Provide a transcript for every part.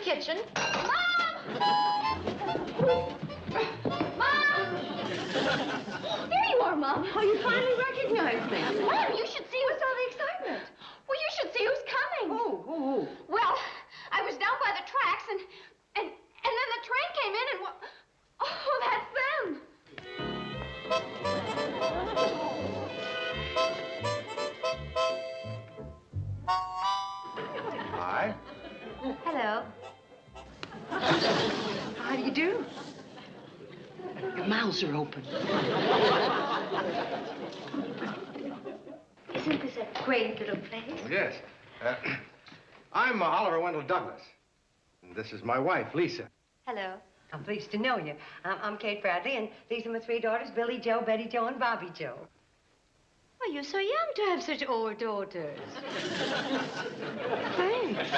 Kitchen. Mom! Mom! There you are, Mom. Oh, you finally recognized me. Mom, you should see what's all the excitement. Well, you should see who's coming. Oh. Well, I was down by the tracks, and then the train came in, and oh, that's them. Hi. Hello. How do you do? Your mouths are open. Isn't this a great little place? Yes. I'm Oliver Wendell Douglas. And this is my wife, Lisa. Hello. I'm pleased to know you. I'm Kate Bradley, and these are my three daughters, Billy Jo, Betty Jo, and Bobby Jo. Oh, you're so young to have such old daughters. Thanks.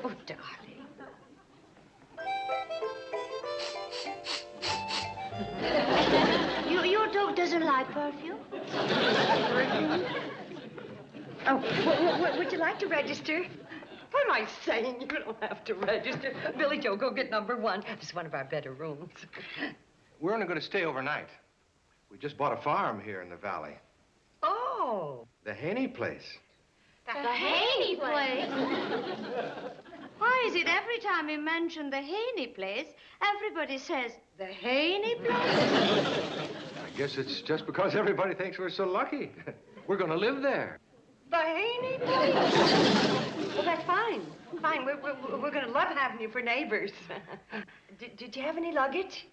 Oh, darling. Your dog doesn't like perfume? Oh, would you like to register? What am I saying? You don't have to register. Billy Jo, go get number 1. This is one of our better rooms. We're only going to stay overnight. We just bought a farm here in the valley. Oh. The Haney place. The Haney place? Why is it every time we mention the Haney place, everybody says, the Haney place? I guess it's just because everybody thinks we're so lucky. We're going to live there. The Haney place? Well, that's fine. Fine. We're going to love having you for neighbors. Did you have any luggage?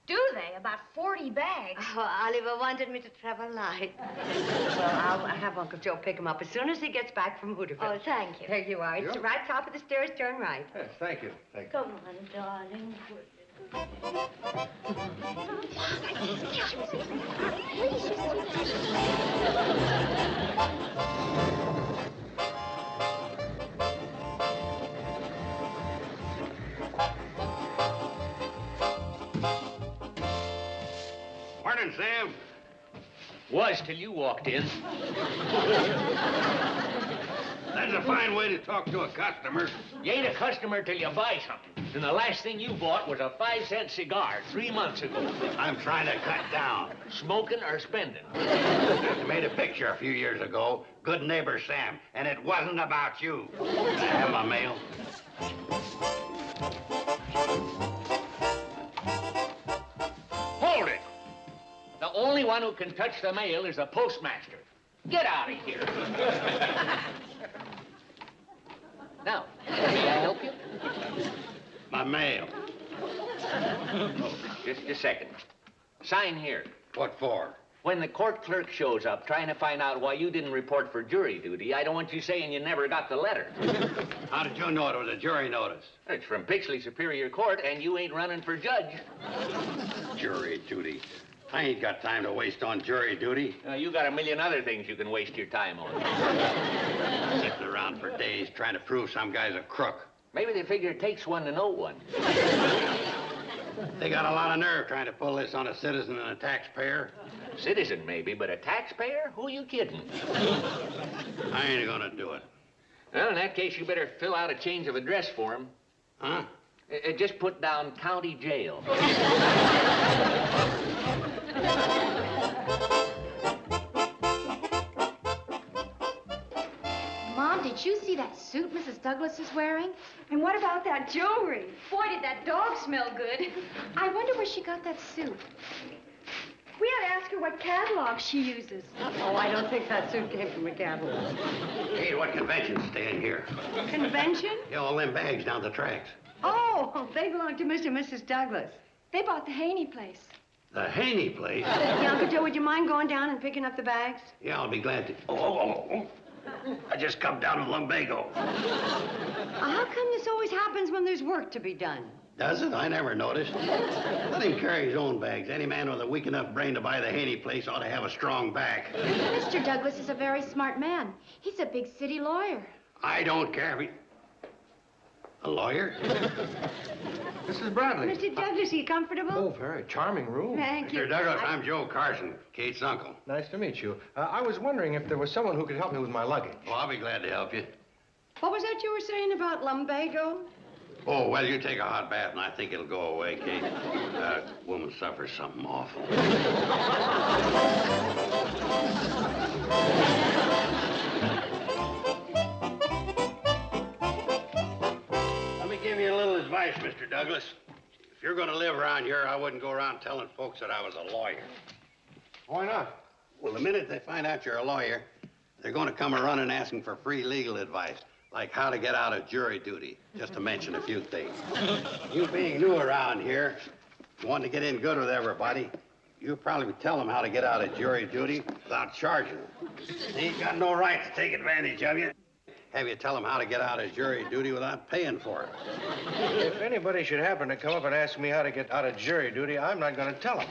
Do they? About 40 bags. Oh, Oliver wanted me to travel light. Well, I'll have Uncle Joe pick him up as soon as he gets back from Hooterville. Oh, thank you. There you are. It's right top of the stairs, turn right. Yes, thank you. Thank you. Come on, darling. Morning, Sam. Was till you walked in. That's a fine way to talk to a customer. You ain't a customer till you buy something. And the last thing you bought was a 5-cent cigar 3 months ago. I'm trying to cut down. Smoking or spending? I made a picture a few years ago, Good Neighbor Sam, and it wasn't about you. Can I have my mail? Hold it! The only one who can touch the mail is the postmaster. Get out of here. Now, may I help you? My mail. Oh, just a second. Sign here. What for? When the court clerk shows up trying to find out why you didn't report for jury duty, I don't want you saying you never got the letter. How did you know it was a jury notice? It's from Pixley Superior Court, and you ain't running for judge. Jury duty. I ain't got time to waste on jury duty. You got a million other things you can waste your time on. Sitting around for days trying to prove some guy's a crook. Maybe they figure it takes one to know one. They got a lot of nerve trying to pull this on a citizen and a taxpayer. Citizen, maybe, but a taxpayer? Who are you kidding? I ain't gonna do it. Well, in that case, you better fill out a change of address for him. Huh? Just put down county jail. Mom, did you see that suit Mrs. Douglas is wearing? And what about that jewelry? Boy, did that dog smell good. I wonder where she got that suit. We ought to ask her what catalog she uses. Oh, I don't think that suit came from a catalog. Hey, what convention's staying here? Convention? Yeah, all them bags down the tracks. Oh, they belong to Mr. and Mrs. Douglas. They bought the Haney place. The Haney place? Yeah, Uncle Joe, would you mind going down and picking up the bags? Yeah, I'll be glad to. Oh. I just come down from Lumbago. How come this always happens when there's work to be done? Does it? I never noticed. Let him carry his own bags. Any man with a weak enough brain to buy the Haney place ought to have a strong back. Mr. Douglas is a very smart man. He's a big city lawyer. I don't care if he... A lawyer? Mrs. Bradley. Mr. Douglas, are you comfortable? Oh, very charming room. Thank you. Mr. Douglas, I'm Joe Carson, Kate's uncle. Nice to meet you. I was wondering if there was someone who could help me with my luggage. Well, I'll be glad to help you. What was that you were saying about lumbago? Oh, well, you take a hot bath, and I think it'll go away, Kate. Woman suffers something awful. Let me give you a little advice, Mr. Douglas. If you're going to live around here, I wouldn't go around telling folks that I was a lawyer. Why not? Well, the minute they find out you're a lawyer, they're going to come a-running asking for free legal advice, like how to get out of jury duty, just to mention a few things. You being new around here, wanting to get in good with everybody, you probably tell them how to get out of jury duty without charging them. They ain't got no right to take advantage of you. Have you tell them how to get out of jury duty without paying for it. If anybody should happen to come up and ask me how to get out of jury duty, I'm not going to tell them.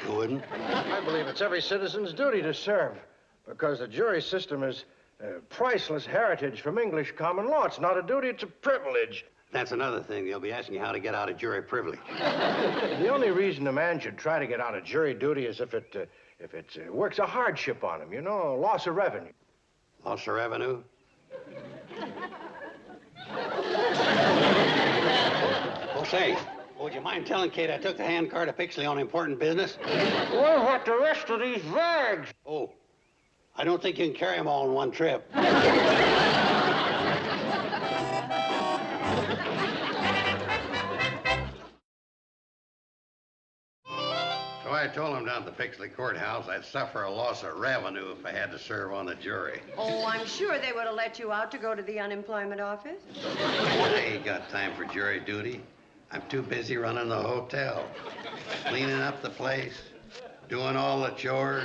You wouldn't? I believe it's every citizen's duty to serve, because the jury system is priceless heritage from English common law. It's not a duty, it's a privilege. That's another thing. They'll be asking you how to get out of jury privilege. The only reason a man should try to get out of jury duty is if it works a hardship on him, you know, loss of revenue. Loss of revenue? Oh, say, would you mind telling Kate I took the handcar to Pixley on important business? Well, what the rest of these bags? Oh, I don't think you can carry them all in one trip. So I told him down at the Pixley courthouse I'd suffer a loss of revenue if I had to serve on the jury. Oh, I'm sure they would have let you out to go to the unemployment office. I ain't got time for jury duty. I'm too busy running the hotel, cleaning up the place, doing all the chores,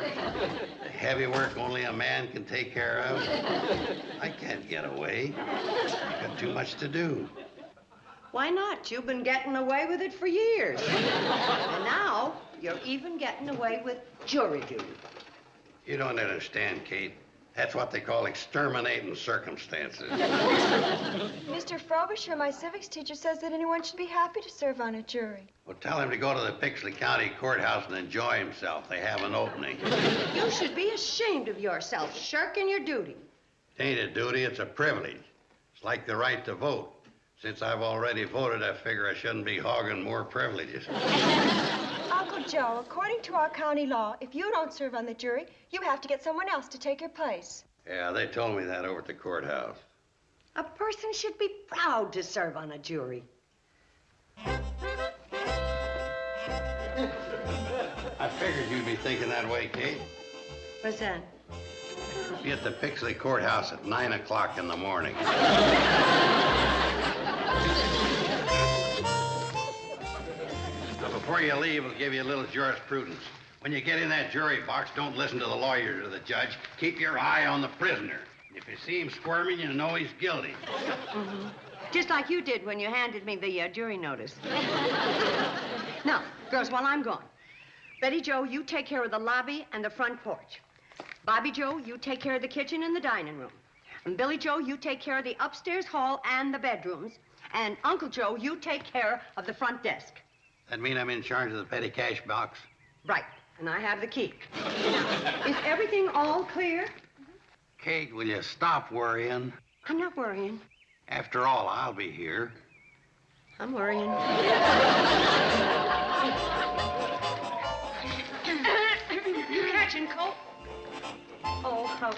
the heavy work only a man can take care of. I can't get away. I've got too much to do. Why not? You've been getting away with it for years. And now, you're even getting away with jury duty. You don't understand, Kate. That's what they call exterminating circumstances. Mr. Frobisher, my civics teacher, says that anyone should be happy to serve on a jury. Well, tell him to go to the Pixley County Courthouse and enjoy himself. They have an opening. You should be ashamed of yourself, shirking your duty. It ain't a duty, it's a privilege. It's like the right to vote. Since I've already voted, I figure I shouldn't be hogging more privileges. Uncle Joe, according to our county law, if you don't serve on the jury, you have to get someone else to take your place. Yeah, they told me that over at the courthouse. A person should be proud to serve on a jury. I figured you'd be thinking that way, Kate. What's that? Be at the Pixley courthouse at 9 o'clock in the morning. Now, before you leave, I'll give you a little jurisprudence. When you get in that jury box, don't listen to the lawyers or the judge. Keep your eye on the prisoner. If you see him squirming, you know he's guilty. Mm-hmm. Just like you did when you handed me the jury notice. Now, girls, while I'm gone, Betty Jo, you take care of the lobby and the front porch. Bobby Joe, you take care of the kitchen and the dining room. And Billy Joe, you take care of the upstairs hall and the bedrooms. And Uncle Joe, you take care of the front desk. That mean I'm in charge of the petty cash box? Right, and I have the key. Now, is everything all clear? Kate, will you stop worrying? I'm not worrying. After all, I'll be here. I'm worrying. You catching cold? Oh, how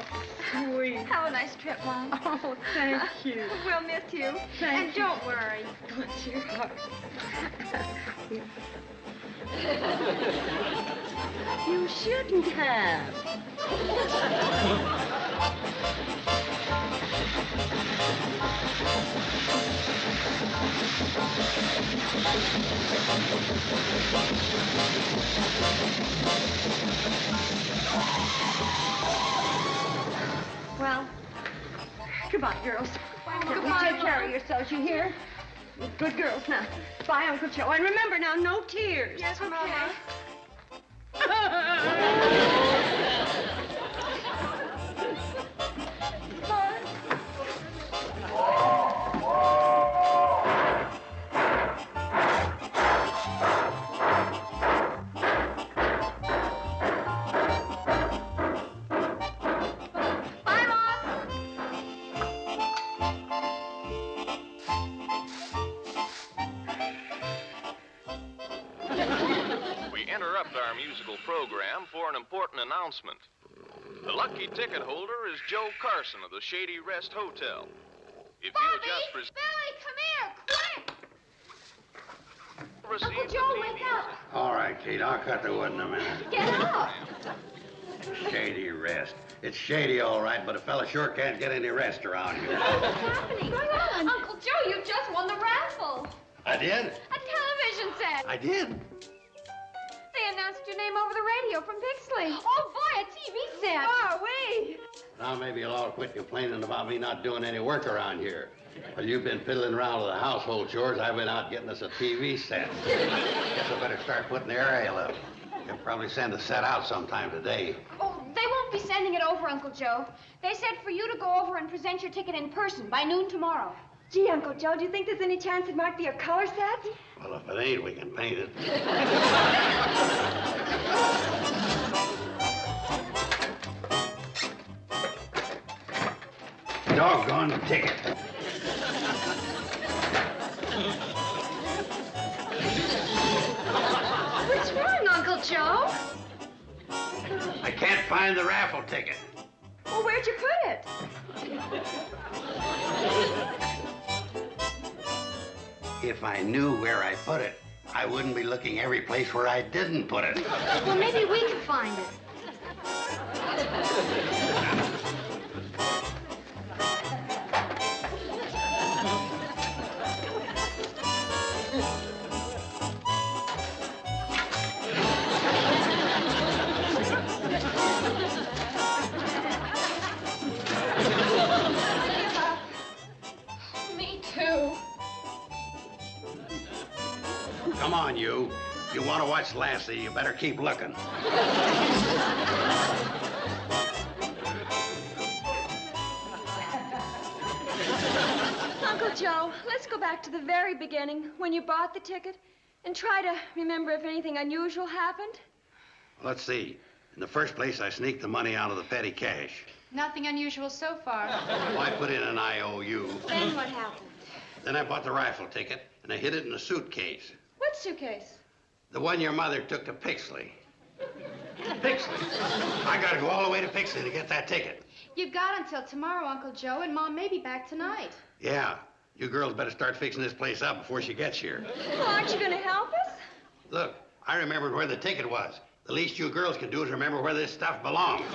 sweet. Have a nice trip, Mom. Oh, thank you. We'll miss you. Thank and don't worry. Bless your heart. You shouldn't have. Well, goodbye, girls. Now, you take care of yourselves, you hear? You're good girls now. Bye, Uncle Joe. And remember now, no tears. Yes, Mama. for an important announcement. The lucky ticket holder is Joe Carson of the Shady Rest Hotel. If Bobby! you just Billy, come here, quick! receive Uncle Joe, wake up! All right, Kate, I'll cut the wood in a minute. Get up! Shady Rest. It's shady, all right, but a fella sure can't get any rest around here. What's happening? What's going on? Uncle Joe, you just won the raffle. I did? A television set. I did. They announced your name over the radio from Pixley. Oh, boy, a TV set. Oh, wait. Now maybe you'll all quit complaining about me not doing any work around here. Well, you've been fiddling around with the household chores. I've been out getting us a TV set. Guess I better start putting the aerial up. They'll probably send the set out sometime today. Oh, they won't be sending it over, Uncle Joe. They said for you to go over and present your ticket in person by noon tomorrow. Gee, Uncle Joe, do you think there's any chance it might be a color set? Well, if it ain't, we can paint it. Doggone ticket. What's wrong, Uncle Joe? I can't find the raffle ticket. Well, where'd you put it? If I knew where I put it, I wouldn't be looking every place where I didn't put it. Well, maybe we can find it. Me too. Come on, you. If you want to watch Lassie, you better keep looking. Uncle Joe, let's go back to the very beginning, when you bought the ticket, and try to remember if anything unusual happened. Let's see. In the first place, I sneaked the money out of the petty cash. Nothing unusual so far. Well, I put in an IOU. Then what happened? Then I bought the rifle ticket, and I hid it in a suitcase. What suitcase? The one your mother took to Pixley. Pixley? I gotta go all the way to Pixley to get that ticket. You've got until tomorrow, Uncle Joe, and Mom may be back tonight. Yeah. You girls better start fixing this place up before she gets here. Well, aren't you going to help us? Look, I remembered where the ticket was. The least you girls can do is remember where this stuff belongs.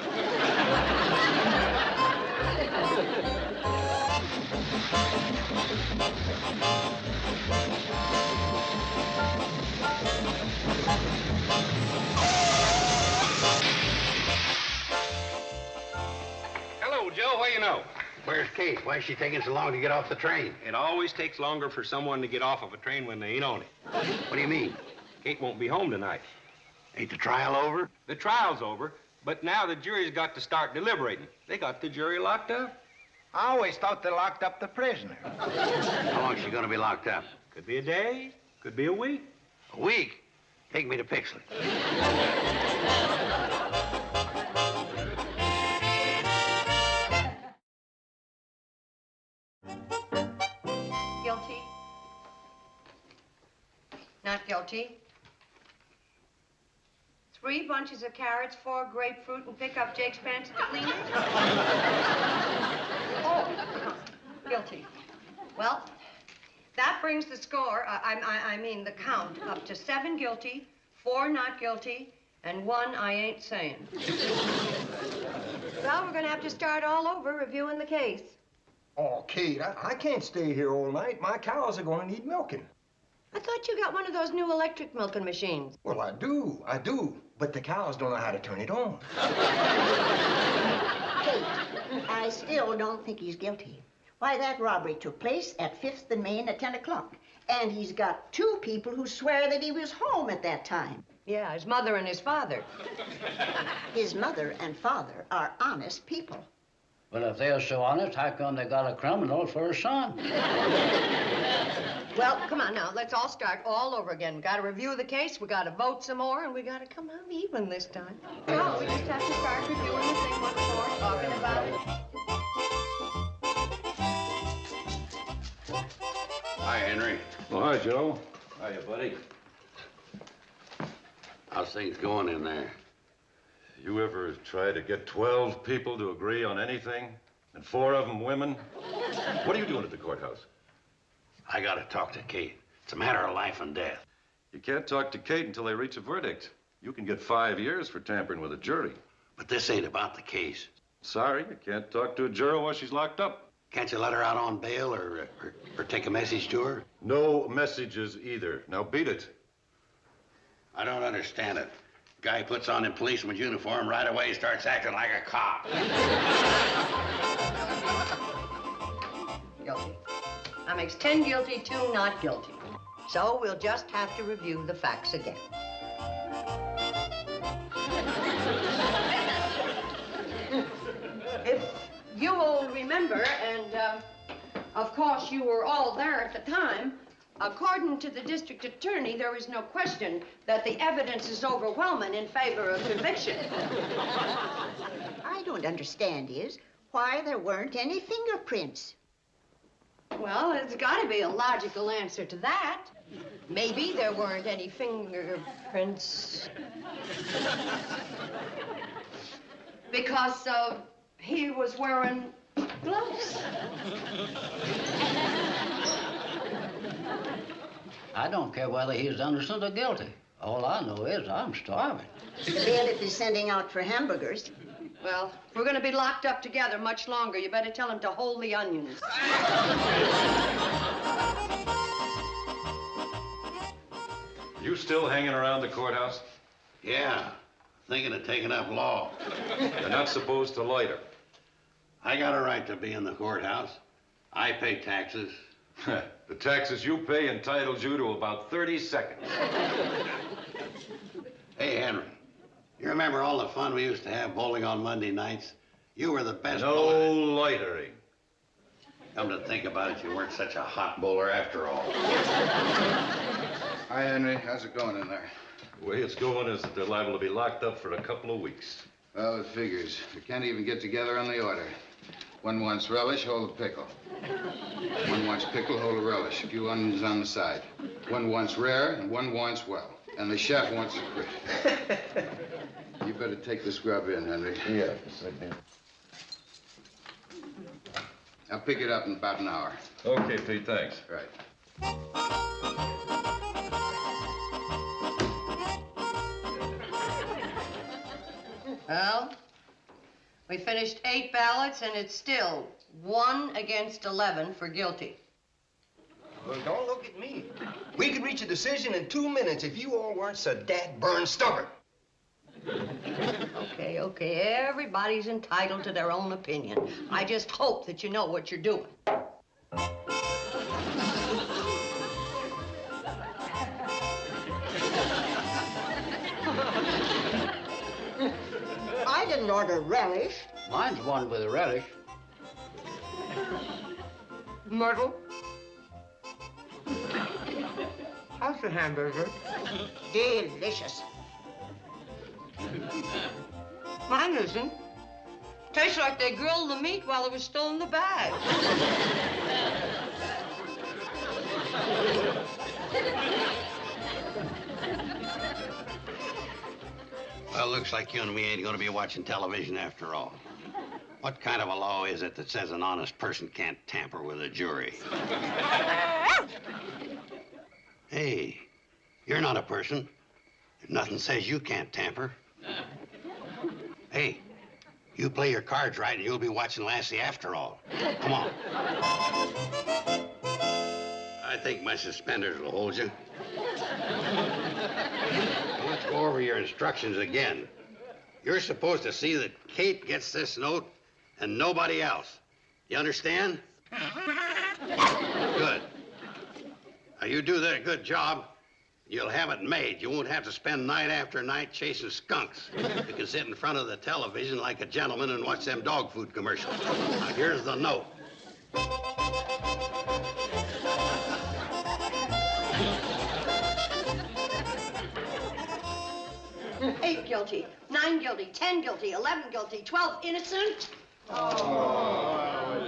Hello, Joe. What do you know? Where's Kate? Why is she taking so long to get off the train? It always takes longer for someone to get off of a train when they ain't on it. What do you mean? Kate won't be home tonight. Ain't the trial over? The trial's over, but now the jury's got to start deliberating. They got the jury locked up. I always thought they locked up the prisoner. How long is she gonna be locked up? Could be a day, could be a week. A week? Take me to Pixley. Guilty? Not guilty? 3 bunches of carrots, 4 grapefruit, and pick up Jake's pants at the cleaners? Oh, guilty. Well, that brings the score, I mean the count, up to 7 guilty, 4 not guilty, and 1 I ain't saying. Well, we're gonna have to start all over reviewing the case. Oh, Kate, I can't stay here all night. My cows are going to need milking. I thought you got one of those new electric milking machines. Well, I do. But the cows don't know how to turn it on. Kate, I still don't think he's guilty. Why, that robbery took place at 5th and Main at 10 o'clock. And he's got 2 people who swear that he was home at that time. Yeah, his mother and his father. His mother and father are honest people. Well, if they're so honest, how come they got a criminal for a son? Well, come on now, let's all start all over again. We gotta review the case, we gotta vote some more, and we gotta come out even this time. Well, we just have to start reviewing the thing once more, talking about it. Hi, Henry. Oh, hi, Joe. Hiya, buddy. How's things going in there? You ever try to get 12 people to agree on anything? And 4 of them women? What are you doing at the courthouse? I gotta talk to Kate. It's a matter of life and death. You can't talk to Kate until they reach a verdict. You can get 5 years for tampering with a jury. But this ain't about the case. Sorry, you can't talk to a juror while she's locked up. Can't you let her out on bail or take a message to her? No messages either. Now beat it. I don't understand it. Guy puts on a policeman's uniform, right away starts acting like a cop. Guilty. That makes 10 guilty, 2 not guilty. So we'll just have to review the facts again. If you will remember, and of course you were all there at the time, according to the district attorney, there is no question that the evidence is overwhelming in favor of conviction. I don't understand is why there weren't any fingerprints. Well, there's got to be a logical answer to that. Maybe there weren't any fingerprints because he was wearing gloves. I don't care whether he's innocent or guilty. All I know is I'm starving. The bailiff is sending out for hamburgers. Well, if we're going to be locked up together much longer, you better tell him to hold the onions. You still hanging around the courthouse? Yeah, thinking of taking up law. You're not supposed to loiter. I got a right to be in the courthouse. I pay taxes. The taxes you pay entitles you to about 30 seconds. Hey, Henry, you remember all the fun we used to have bowling on Monday nights? You were the best No loitering. Come to think about it, you weren't such a hot bowler after all. Hi, Henry. How's it going in there? The way it's going is that they're liable to be locked up for a couple of weeks. Well, it figures. We can't even get together on the order. One wants relish, hold a pickle. One wants pickle, hold a relish. A few onions on the side. One wants rare, and one wants well. And the chef wants to quit. You better take the scrub in, Henry. Yeah, yes, I do. I'll pick it up in about an hour. Okay, Pete, thanks. Right. Well, we finished 8 ballots, and it's still 1 against 11 for guilty. Well, don't look at me. We could reach a decision in 2 minutes if you all weren't so dad-burned stubborn. Okay, everybody's entitled to their own opinion. I just hope that you know what you're doing. I didn't order relish. Mine's one with a relish. Myrtle? How's the hamburger? Delicious. Mine isn't. Tastes like they grilled the meat while it was still in the bag. Well, looks like you and me ain't gonna be watching television after all. What kind of a law is it that says an honest person can't tamper with a jury? Hey, you're not a person. Nothing says you can't tamper. Hey, you play your cards right and you'll be watching Lassie after all. Come on. I think my suspenders will hold you. Let's go over your instructions again. You're supposed to see that Kate gets this note and nobody else. You understand? Good. Now, you do that good job, you'll have it made. You won't have to spend night after night chasing skunks. You can sit in front of the television like a gentleman and watch them dog food commercials. Now, here's the note. 8 guilty, 9 guilty, 10 guilty, 11 guilty, 12 innocent. Oh,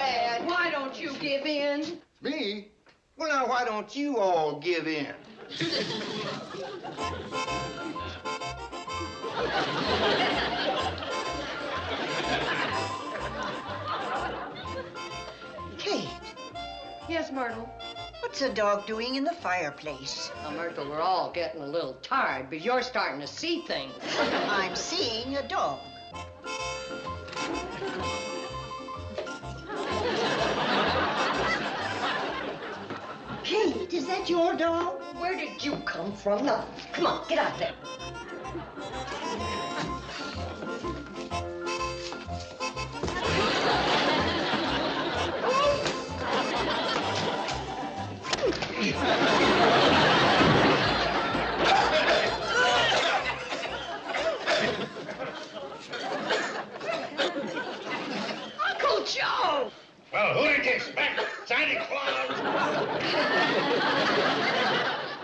Ed, why don't you give in? Me? Well, now, why don't you all give in? Kate, Yes, Myrtle. what's the dog doing in the fireplace? Now, Myrtle, we're all getting a little tired, but you're starting to see things. I'm seeing a dog. Kate, is that your dog? Where did you come from? Now, come on, get out there. Uncle Joe! Well, who did you expect? Santa Claus?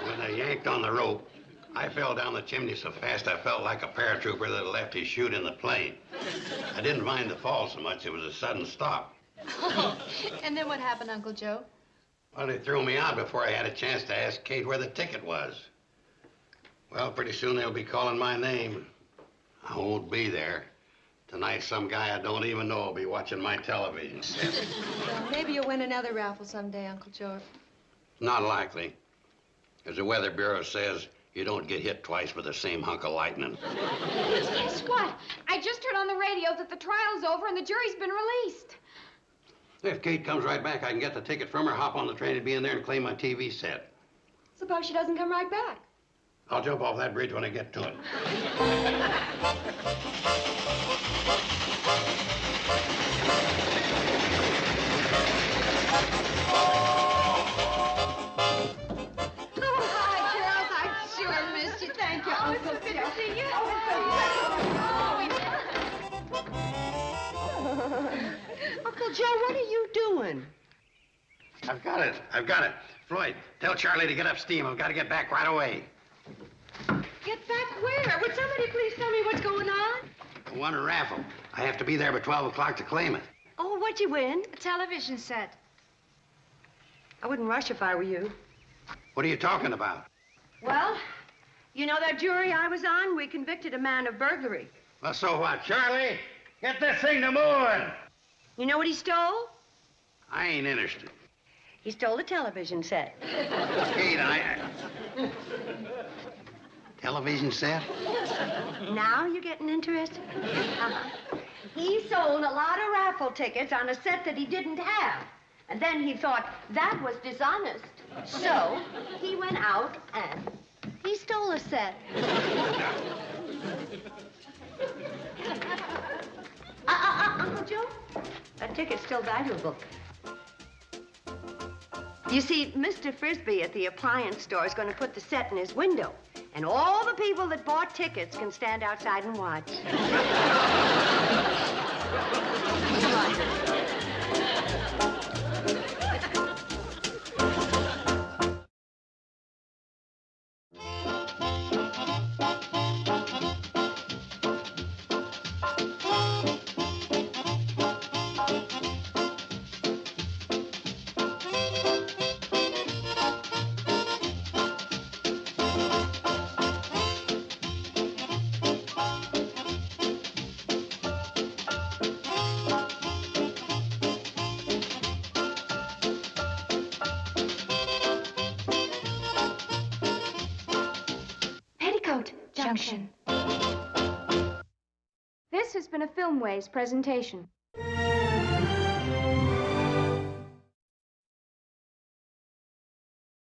When I yanked on the rope, I fell down the chimney so fast I felt like a paratrooper that left his chute in the plane. I didn't mind the fall so much. It was a sudden stop. And then what happened, Uncle Joe? Well, they threw me out before I had a chance to ask Kate where the ticket was. Well, pretty soon they'll be calling my name. I won't be there. Tonight, some guy I don't even know will be watching my television set. Well, maybe you'll win another raffle someday, Uncle Joe. Not likely. As the Weather Bureau says, you don't get hit twice with the same hunk of lightning. Guess what? I just heard on the radio that the trial's over and the jury's been released. If Kate comes right back, I can get the ticket from her, hop on the train, and be in there and claim my TV set. Suppose she doesn't come right back. I'll jump off that bridge when I get to it. Uncle Joe, what are you doing? I've got it. I've got it. Floyd, tell Charlie to get up steam. I've got to get back right away. Get back where? Would somebody please tell me what's going on? I won a raffle. I have to be there by 12 o'clock to claim it. Oh, what'd you win? A television set. I wouldn't rush if I were you. What are you talking about? Well, you know that jury I was on? We convicted a man of burglary. Well, so what? Charlie, get this thing to moving. You know what he stole? I ain't interested. He stole a television set. Kate, television set? Now you're getting interested? He sold a lot of raffle tickets on a set that he didn't have. And then he thought that was dishonest. So he went out and he stole a set. Uncle Joe, that ticket's still valuable. You see, Mr. Frisbee at the appliance store is going to put the set in his window. And all the people that bought tickets can stand outside and watch. Come on. Petticoat Junction. This has been a Filmways presentation.